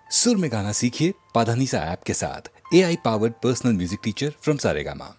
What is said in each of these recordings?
सुर में गाना सीखिए पाधानीसा ऐप के साथ। AI powered personal music teacher from Saregama.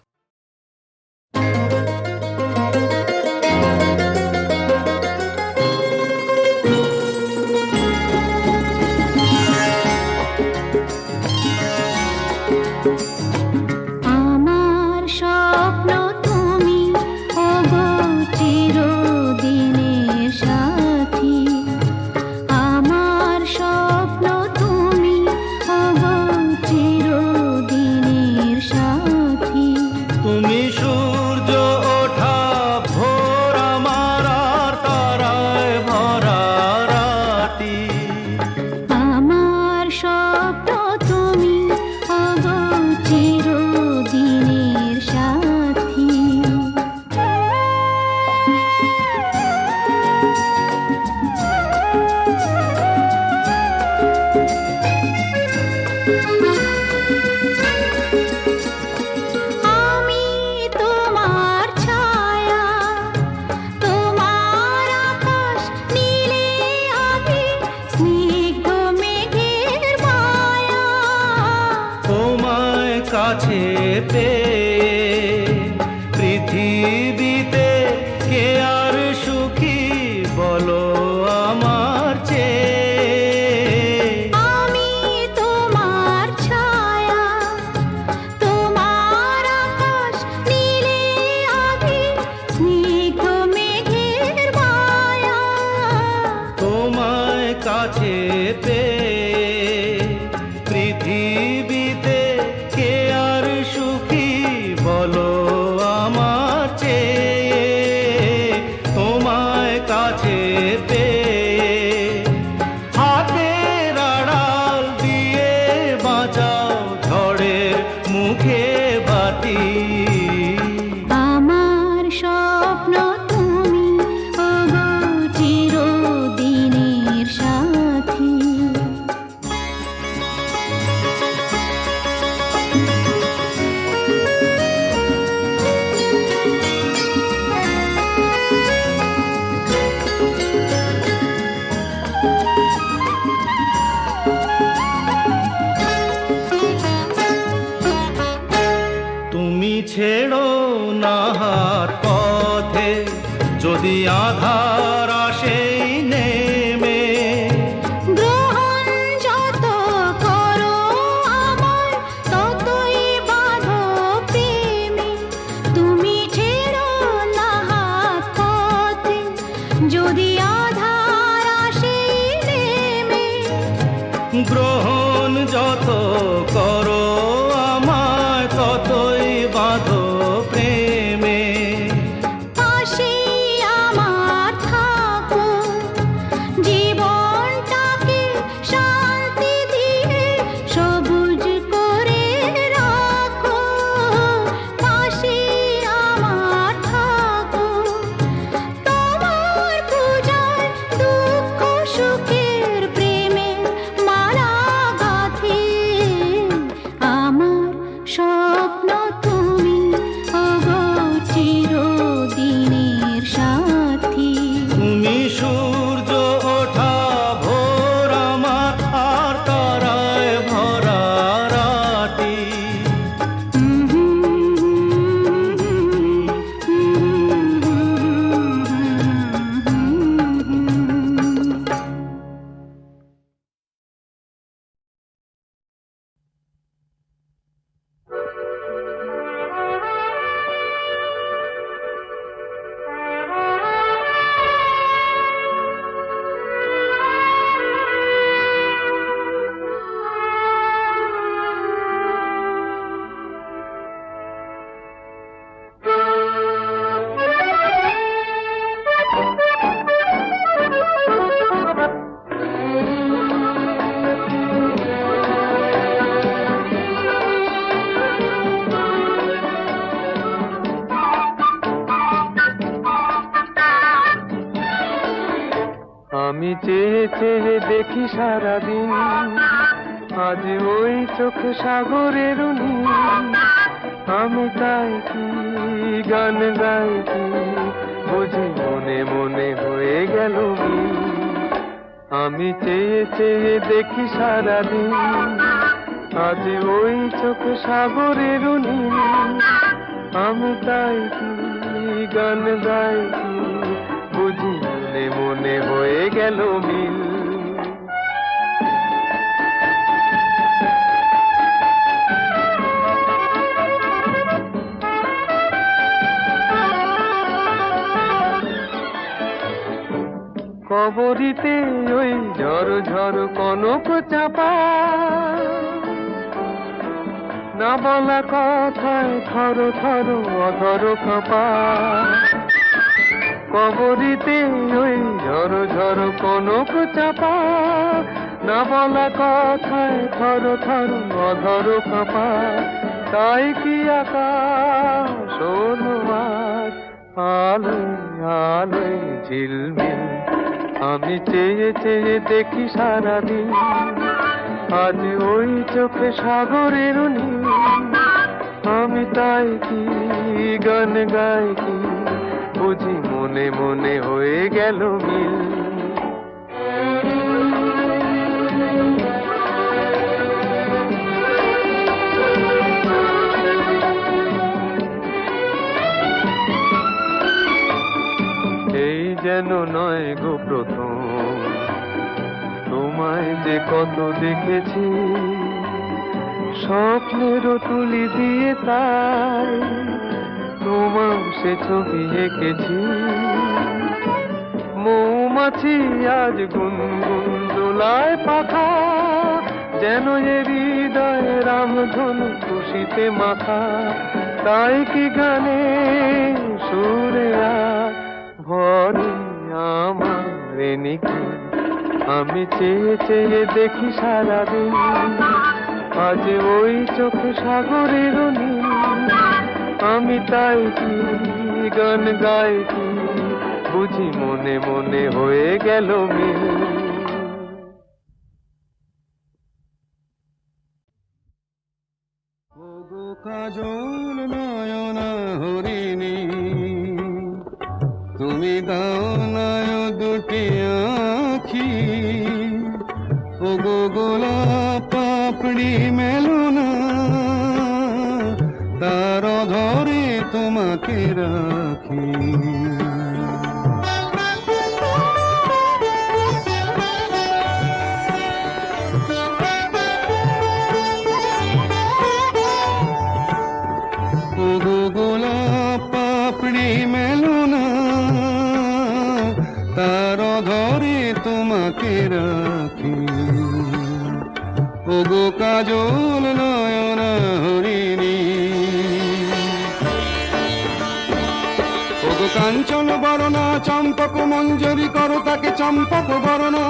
কাছে পেয়ে পৃথিবীতে কে আর সুখী বলো আমার চেয়ে। আমি তোমার ছায়া, তোমার আকাশ নীলে আভি, স্নিগ্ধ মেঘের মায়া। তোমায় কাছে পেয়ে পৃথিবীতে কে আর সুখী বলো আমার চেয়ে। তোমায় কাছে পেয়ে হাতের আড়াল দিয়ে বাঁচাও ঝড়ের মুখে বাতি। আমার স্বপ্ন তুমি, ওগো চিরদিনের সাথী। তুমি ছেড়ো না হাত পথে যদি আধার আসে নেমে। গ্রহণ যত করো আমার, ততই বাঁধো প্রেমে। তুমি ছেড়ো না হাত পথে যদি আধার আসে নেমে। গ্রহণ যত করো আমায় ততই বাঁধো প্রেমে। পাশে আমার থাকো, জীবনটাকে শান্তি দিয়ে সবুজ করে রাখো। পাশে আমার থাকো, তোমার পূজায় দুঃখ সুখের প্রেমের মালা গাঁথি। আমার স্বপ্ন তুমি, ওগো চিরদিনের সাথী। তুমি সূর্য ওঠা ভোর আমার আর তারায় ভরা রাতি। আমি চেয়ে চেয়ে দেখি সারাদিন, আজ ওই চোখ সাগরের নীল। আমি তাই কি গান গাই কি, বুঝি মনে মনে হয়ে গেল মিল। আমি চেয়ে চেয়ে দেখি সারাদিন, আজ ওই চোখ সাগরের নীল। আমি তাই কি গান গাই কি, বুঝি মনে মনে হয়ে গেল মিল। কবরিতে ওই ঝড় ঝড় কনক চাপা, না বলা কথায় থর থর অধর কাঁপা। কবরিতে ওই ঝড় ঝড় কনক চাপা, না বলা কথায় থর থর অধর কাঁপা। তাই কি আকাশ হলো আজ আলোয় আলোয় ঝিলমিল। আমি চেয়ে চেয়ে দেখি সারাদিন, আজ ওই চোখে সাগরের নীল। আমি তাই কি গান গাই কি, বুঝি মনে মনে হয়ে গেল মিল। এই যেন নয় গো প্রথম, তোমায় যে কত দেখেছি, স্বপ্নেরও তুলি দিয়ে তাই তোমার সে ছবি এঁকেছি। মৌমাছি আজ গুনগুন দোলায় পাখা, যেন এ হৃদয় রামধনু খুশিতে মাখা। তাই কি গানে সুরে ভরে আমার নিখি। আমি চেয়ে চেয়ে দেখি সারাদিন, আজ ওই চোখে সাগরের নীল। আমি তাই কি গান গাই কি, বুঝি মনে মনে হয়ে গেল মিল। ওগো কাজল নয়না হরিণী, তুমি দাও নয় দুটি আখি। ওগো গোলাপ পাপড়ি মেলো না, তার ধরে তোমাকে রাখি। ওগো গোলাপ পাপড়ি মেলো না, তার ধরে তোমাকে রাখি। ওগো কাজল নয়না হরিণী, ওগো কাঞ্চন বরণা চম্পক মঞ্জরি করো তাকে চম্পক বরণা।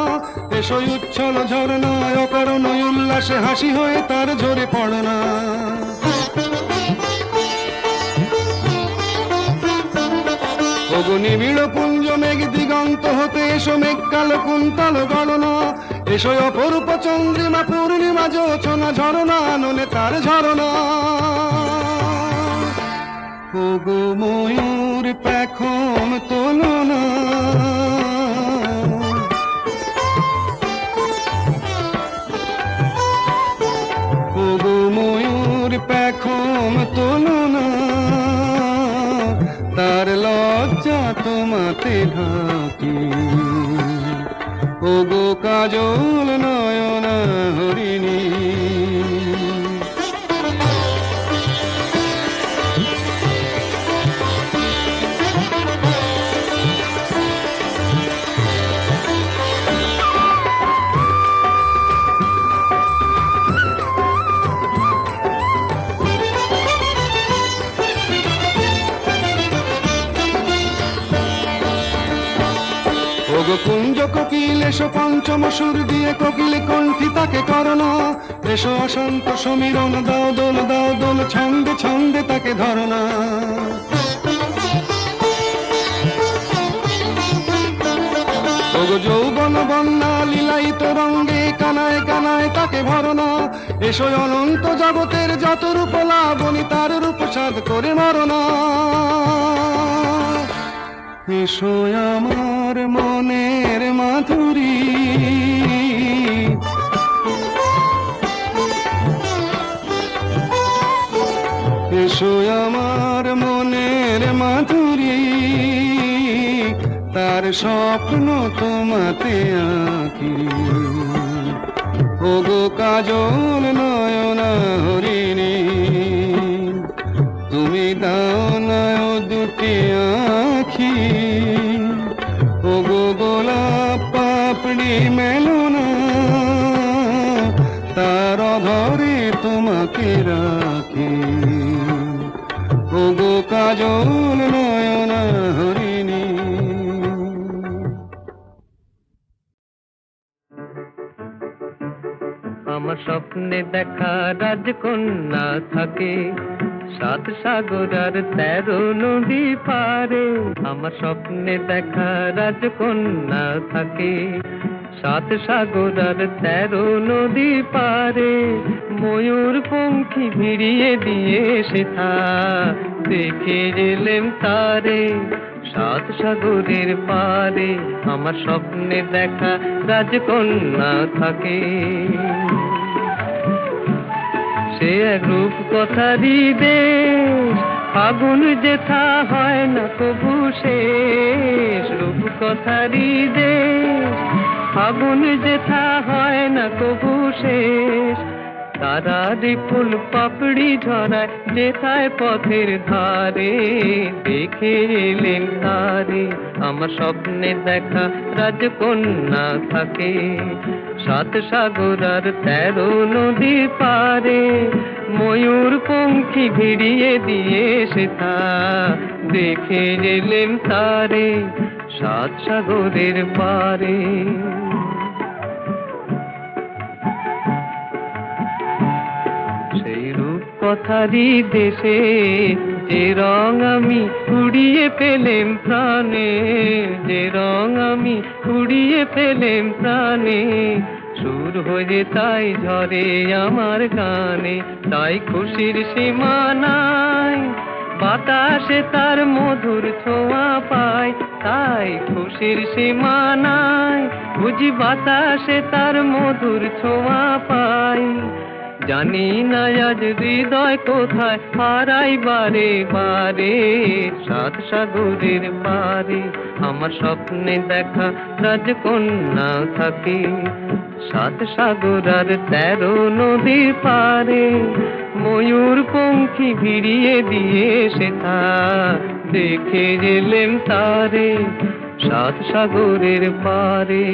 এসই উচ্ছল ঝরনা অকারণ উল্লাসে হাসি হয়ে তার ঝরে পড়না। ওগো নিবিড় পুঞ্জ মেঘ দিগন্ত হতে এসো মেঘ কালো কুন্তল গণনা। এসো অপরূপ চন্দ্রিমা পূর্ণিমা যোচনা ঝরনা ননে তার ঝরনা। ওগো ময়ূর পেখম তোলো না, ওগো ময়ূর পেখম তোলো না, তার লজ্জা তোমাতে ঢাকি। ওগো কাজল নয়না হরিণী, ওগো কুঞ্জ কোকিল এসো পঞ্চম সুর দিয়ে কোকিল কণ্ঠী তাকে করোনা। এসো অশান্ত সমীরণ দাও দোল ছন্দে ছন্দে তাকে ধরনা। ওগো যৌবন বন্যা লীলায়িত রঙ্গে কানায় কানায় তাকে ভরনা। এসো অনন্ত জগতের যত রূপ লাবণী তার রূপ সাধ করে মরনা। এসো আমার মনের মাধুরী, এসো আমার মনের মাধুরী, তার স্বপ্ন তোমাতে আঁকি। ওগো কাজল নয়না হরিণী, তুমি দাও না ও দুটি আঁখি। ওগো গোলাপ পাপড়ি মেলো না, তার অধরে তোমাকে রাখি। ওগো কাজল নয়না হরিণী। আমার স্বপ্নে দেখা রাজকন্যা থাকে 7 সাগর আর 13 নদী পারে। আমার স্বপ্নে দেখা রাজকন্যা থাকে 7 সাগর আর 13 নদী পারে। ময়ূর পঙ্খী ভিড়িয়ে দিয়ে সেথা দেখে এলেম তারে 7 সাগরের পারে। আমার স্বপ্নে দেখা রাজকন্যা থাকে। সে এক রূপ কথারই দেশ, ফাগুন যেথা হয় না কবু শেষ। রূপ কথারই দেশ, ফাগুন যেথা হয় না কবু শেষ। তারারি ফুল পাপড়ি ঝরায় যেথায় পথের ধারে, দেখে এলেন তারে। আমার স্বপ্নে দেখা রাজকন্যা থাকে 7 সাগর আর 13 নদী পারে। ময়ূর পঙ্খী ভিড়িয়ে দিয়ে সেথা দেখে এলেন তারে 7 সাগরের পারে। সেই রূপ কথারই দেশে যে রং আমি উড়িয়ে পেলেম প্রাণে, যে রং আমি উড়িয়ে পেলেম প্রাণে। সুর হয়ে তাই ঝরে আমার গানে, তাই খুশির সীমা নাই। বাতাসে তার মধুর ছোঁয়া পায়, তাই খুশির সীমা নাই। বুঝি বাতাসে তার মধুর ছোঁয়া পাই। জানি না আজ হৃদয় কোথায় হারাই বারে বারে 7 সাগরের পারে। আমার স্বপ্নে দেখা রাজকন্যা থাকে 7 সাগর আর 13 নদীর পারে। ময়ূর পঙ্খী ভিড়িয়ে দিয়ে সেথা দেখে এলেম তারে 7 সাগরের পারে।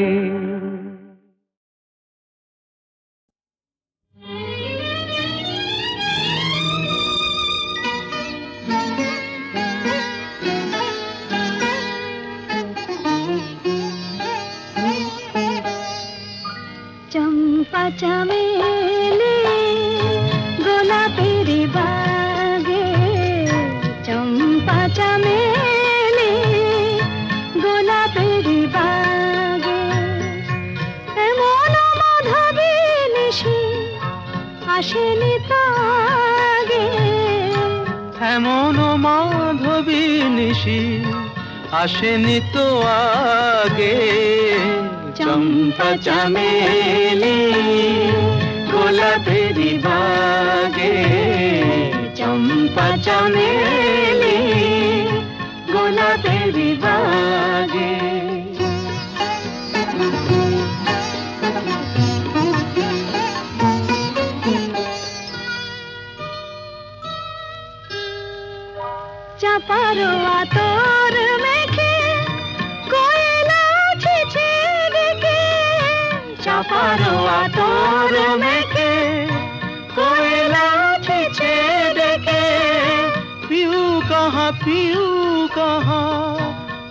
চম্পা চামেলি গোলাপের বাগে, চম্পা চামেলি গোলাপের বাগে। এমন মাধবী নিশি আসেনি তো আগে, এমন মাধবী নিশি আসেনি তো আগে। চম্পা চামেলি গোলাপের বাগে, চম্পা চামেলি গোলাপের বাগে। চাপার আতর মেখে কোয়েলা ছেছে ডেকে, চাপার আতর মেখে কোয়েলা ছেছে ডেকে। পিউ কাহা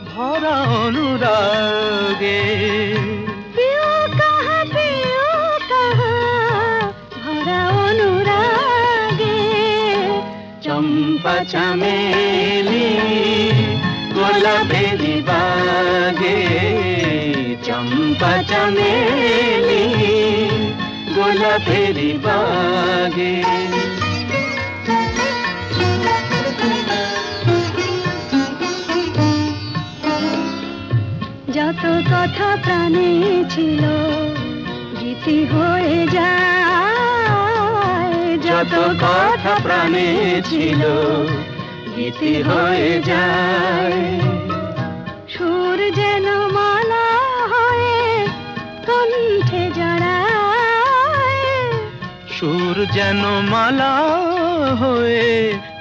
ভরা অনুরাগে। পিউ কাহা ভরা অনুরাগে। চম্পা চামেলি গোলাপের বাগে, চম্পা চামেলি গোলাপের বাগে। যত কথা প্রাণে ছিল গীতি হয়ে যায়, যত কথা প্রাণে ছিল গীতি হয়ে যায়। সুর যেন মালা হয়ে কণ্ঠে জড়ায়, সুর যেন মালা হয়ে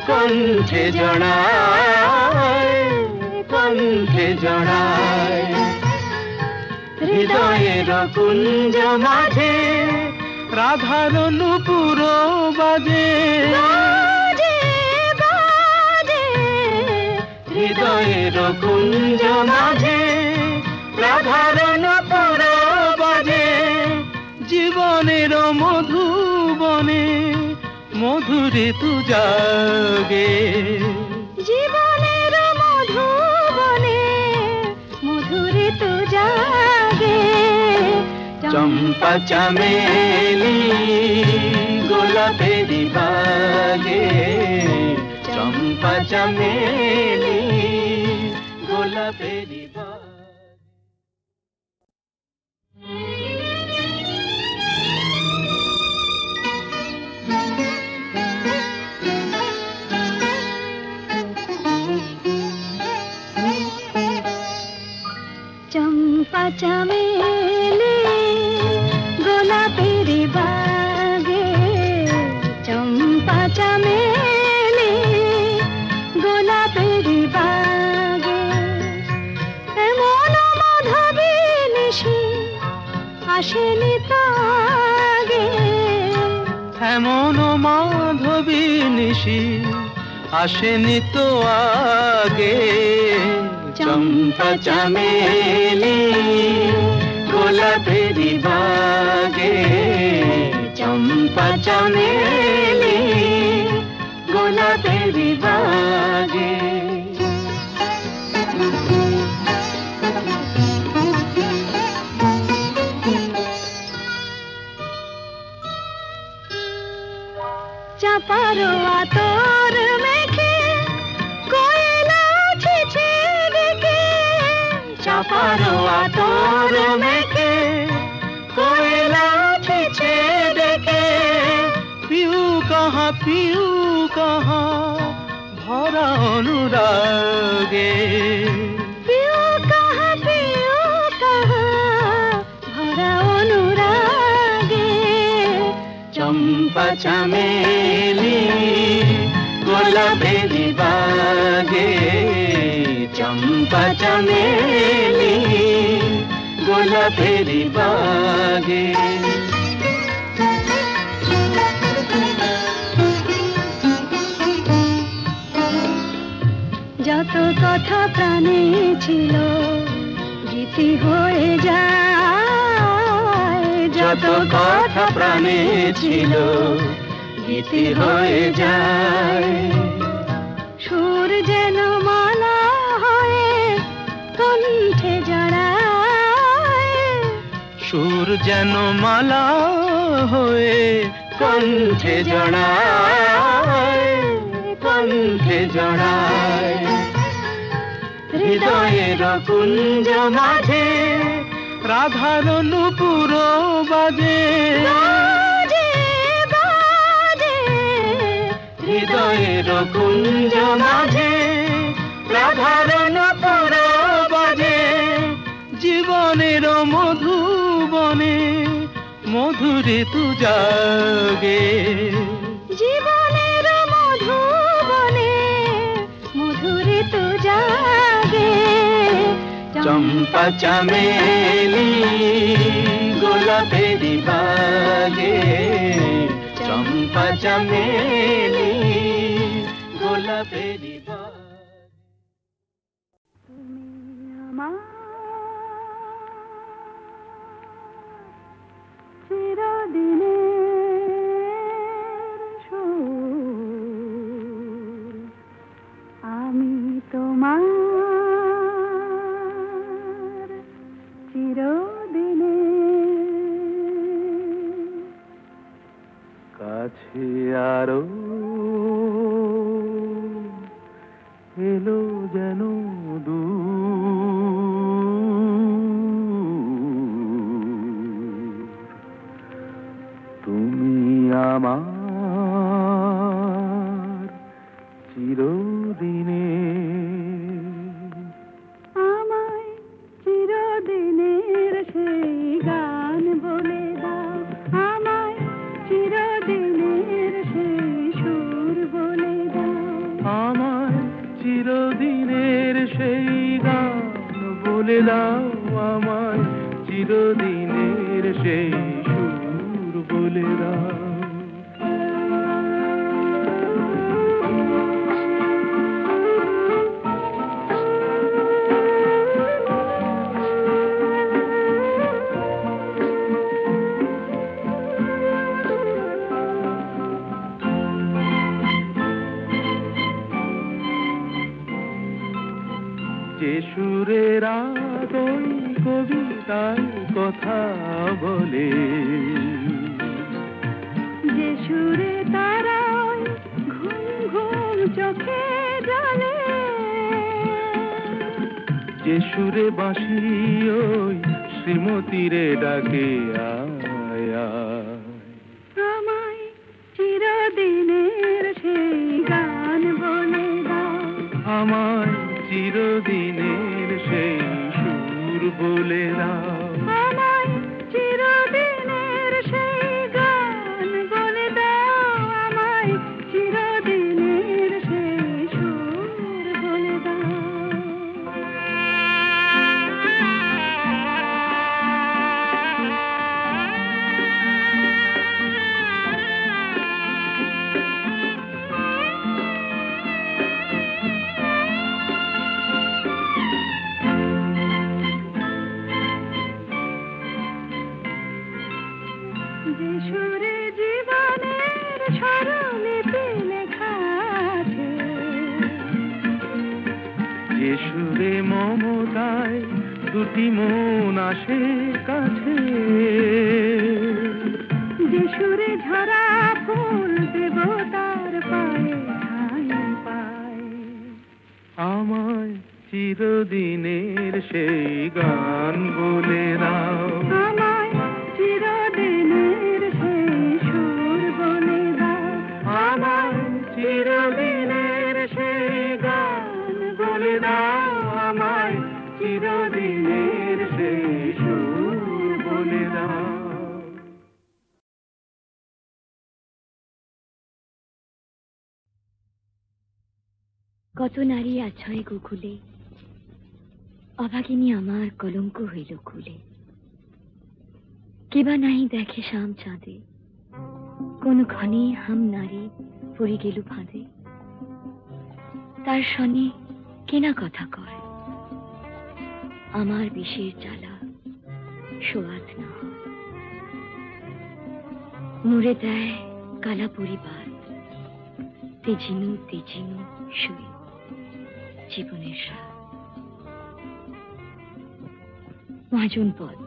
কণ্ঠে জড়ায়, কণ্ঠে জড়ায়। হৃদয়ের কুঞ্জ মাঝে রাধার নূপুর বাজে, বাজে বাজে হৃদয়ের কুঞ্জ মাঝে রাধার নূপুর বাজে। জীবনের মধুবনে মধুরে তু জাগে, জীবনের মধুবনে মধুরে তো জাগে। চম্পা চামেলি গোলাপেরি বাগে, চম্পা চামেলি গোলাপেরি বাগে। চম্পা চামেলি গোলাপের বাগে, চম্পা চামেলি গোলাপের বাগে। এমন মাধবী নিশি আসেনি তো আগে, এমন মাধবী নিশি আসেনি তো আগে। চম্পা চামেলি গোলাপেরি বাগে, চম্পা চামেলি গোলাপেরি বাগে। চাপার আতর মেখে কোয়েলা ছেছে ডেকে, চাপার আতর মেখে কোয়েলা ছেছে ডেকে। পিউ কাহা ভরা অনুরাগে, পিউ কাহা ভরা অনুরাগে। চম্পা চামেলি গোলাপেরি বাগে, চম্পা চামেলি গোলাপেরি বাগে। যত কথা প্রাণে ছিল গীতি হয়ে যায়, যত কথা প্রাণে ছিল গীতি হয়ে যায়। সুর যেন মালা হয়ে কণ্ঠে জড়ায়, সুর যেন মালা হয়ে কণ্ঠে জড়ায়, কণ্ঠে জড়ায়। হৃদয়ের কুঞ্জ মাঝে রাধার নূপুর বাজে, বাজে বাজে হৃদয়ের কুঞ্জ মাঝে রাধার নূপুর বাজে। জীবনের মধুবনে মধুরে তু জাগে, জীবনের মধুবনে মধুরে তো জাগে। চম্পা চামেলি গোলাপেরি বাগে, চম্পা চামেলি গোলাপেরি বাগে। তুমি আমার চিরদিনের সুর, আমি তোমার চিরদিনে। কাছে আরো এলো যেন দূর, তুমি আমার চিরদিনে আমায় চিরদিনের সেই গান বলে দাও, আমায় চিরদিনের সেই সুর বলে দাও, আমায় চিরদিনের সেই গান বলে দাও, আমায় চিরদিনের সেই সুর বলে দাও। যে সুরের আদয় কবিতায় কথা বলে, যে সুরে তারায় ঘুম ঘুম চোখে জলে, যে সুরে বাঁশি ওই শ্রীমতীরে ডাকে আয় আয়। আমায় চিরদিনের সেই গান বলে দাও, আমায় চিরদিনের সেই সুর বলে দাও। আমায় চিরদিনের সেই গান বলে দাও, আমায় চিরদিনের সেই সুর বলে দাও। যে সুরে জীবনের স্বরলিপি লেখা আছে, যে সুরে মমতায় দুটি মন আসে কাছে, যে সুরে ঝরা ফুল দেবতার পায়ে ঠাঁই পায়, আমায় চিরদিনের সেই গান বলে দাও। আমায় চিরদিনের সেই সুর বলে দাও, আমায় চিরদিনের সেই গান বলে দাও, আমায় চিরদিনের সেই সুর বলে দাও। কত নারী আছয় গোকুলে, অভাগিনী আমার কলঙ্ক হইল খুলে। কেবা নাহি দেখে শাম চাঁদে, কোন ক্ষণে হাম নারী পড়ি গেলু ফাঁদে। তার সনে কেনা কথা কয়, আমার বিষের জ্বালা সোয়াদ না হয়। মুড়ে দেয় কালা পরিবার, তেজিনু তেজিনু শুয়ে জীবনের সাথ। মহাজন পদ।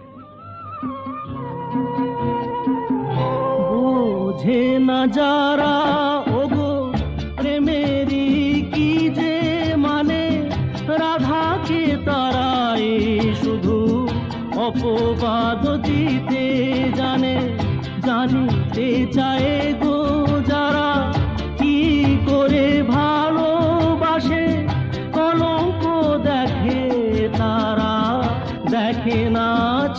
বোঝে না যারা ওগো প্রেমেরই কি যে মানে, রাধাকে তারাই শুধু অপবাদ দিতে জানে। জানিতে চায় গো যারা কি করে ভালোবাসে, কলঙ্ক দেখে তারা, দেখে না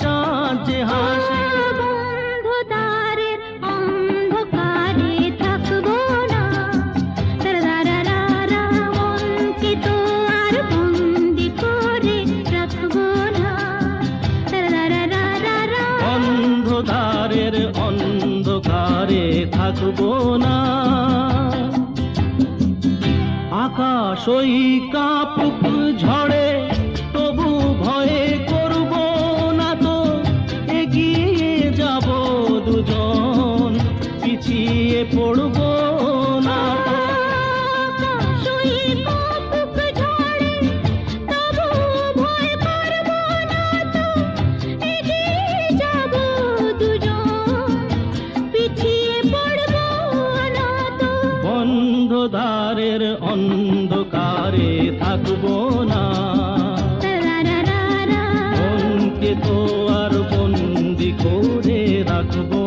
চাঁদ যে হাসে। বন্ধুদারের অন্ধকারে থাকবো না, তারারারা মনকে তো আর বন্দি করে রাখবো না। তারারারা অন্ধকারের অন্ধকারে থাকবো না। আকাশ ওই কাপুক ঝড়ে তবু ভয়ে করব না তো, এগিয়ে যাব দুজন, পিছিয়ে পড়ব না তো। আকাশই কাপুক ঝড়ে তবু ভয় করবো না তো, এগিয়ে যাব দুজন, পিছিয়ে পড়বো না তো। বন্ধদ্বারের অন্ধকারে থাকবো না, মনকে তো আর বন্দি করে রাখবো